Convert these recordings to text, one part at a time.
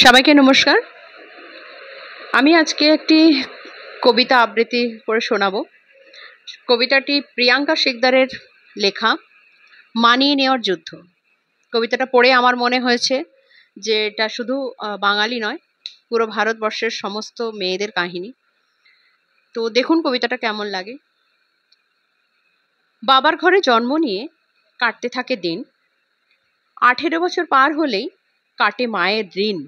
সবাইকে নমস্কার। আমি আজকে একটি কবিতা আবৃত্তি করে শোনাবো। কবিতাটি প্রিয়াঙ্কা শিকদারের লেখা, মানিয়ে নেওয়ার যুদ্ধ। কবিতাটা পড়ে আমার মনে হয়েছে যে এটা শুধু বাঙালি নয়, পুরো ভারতবর্ষের সমস্ত মেয়েদের কাহিনী। তো দেখুন কবিতাটা কেমন লাগে। বাবার ঘরে জন্ম নিয়ে কাটতে থাকে দিন, 18 বছর পার হলেই কাটে মায়ের ঋণ।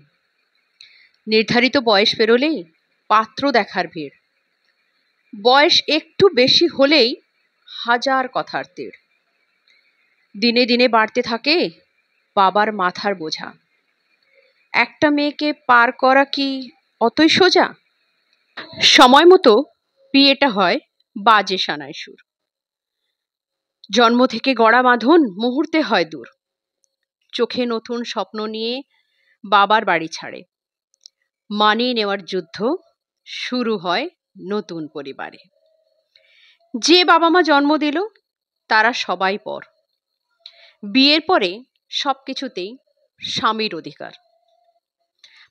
নির্ধারিত বয়স পেরোলেই পাত্র দেখার ভিড়, বয়স একটু বেশি হলেই হাজার কথার তীর। দিনে দিনে বাড়তে থাকে বাবার মাথার বোঝা, একটা মেয়েকে পার করা কি অতই সোজা? সময় মতো বিয়েটা হয় বাজে সানায় সুর, জন্ম থেকে গড়া বাঁধন মুহূর্তে হয় দূর। চোখে নতুন স্বপ্ন নিয়ে বাবার বাড়ি ছাড়ে, মানিয়ে নেওয়ার যুদ্ধ শুরু হয় নতুন পরিবারে। যে বাবা মা জন্ম দিল তারা সবাই পর, বিয়ের পরে সবকিছুতেই স্বামীর অধিকার।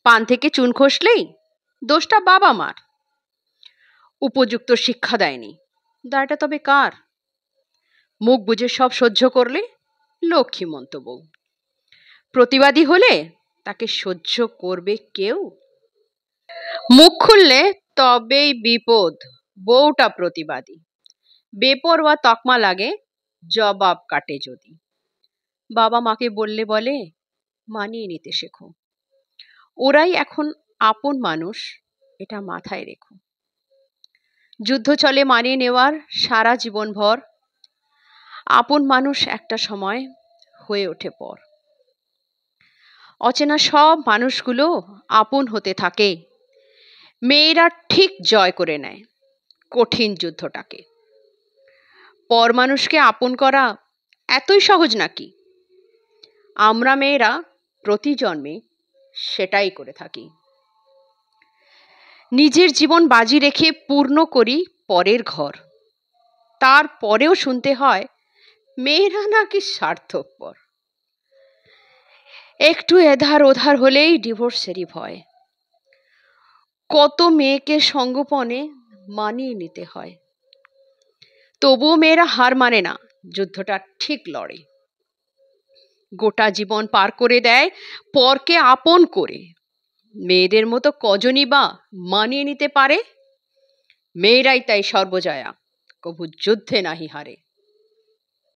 পান থেকে চুন খসলেই দোষটা বাবা মার, উপযুক্ত শিক্ষা দেয়নি দায়টা তবে কার? মুখ বুজে সব সহ্য করলে লক্ষ্মী মন্তব্য, প্রতিবাদী হলে তাকে সহ্য করবে কেউ? মুখ খুললে তবেই বিপদ, বউটা প্রতিবাদী, বেপরোয়া তকমা লাগে জবাব কাটে যদি। বাবা মাকে বললে বলে মানিয়ে নিতে শেখো, ওরাই এখন আপন মানুষ, এটা মাথায় রেখো। যুদ্ধ চলে মানিয়ে নেওয়ার সারা জীবন ভর, আপন মানুষ একটা সময় হয়ে ওঠে পর। অচেনা সব মানুষগুলো আপন হতে থাকে, মেয়েরা ঠিক জয় করে নেয় কঠিন যুদ্ধটাকে। পর মানুষকে আপন করা এতই সহজ নাকি? আমরা মেয়েরা প্রতি জন্মে সেটাই করে থাকি। নিজের জীবন বাজি রেখে পূর্ণ করি পরের ঘর, তারপরেও শুনতে হয় মেয়েরা নাকি স্বার্থপর। একটু এধার ওধার হলেই ডিভোর্সেরই ভয়, কত মেয়েকে সঙ্গোপনে মানিয়ে নিতে হয়। তবুও মেয়েরা হার মানে না, যুদ্ধটা ঠিক লড়ে। গোটা জীবন পার করে দেয় পরকে আপন করে। মেয়েদের মতো কজনই বা মানিয়ে নিতে পারে? মেয়েরাই তাই সর্বজয়া, কভু যুদ্ধে নাহি হারে।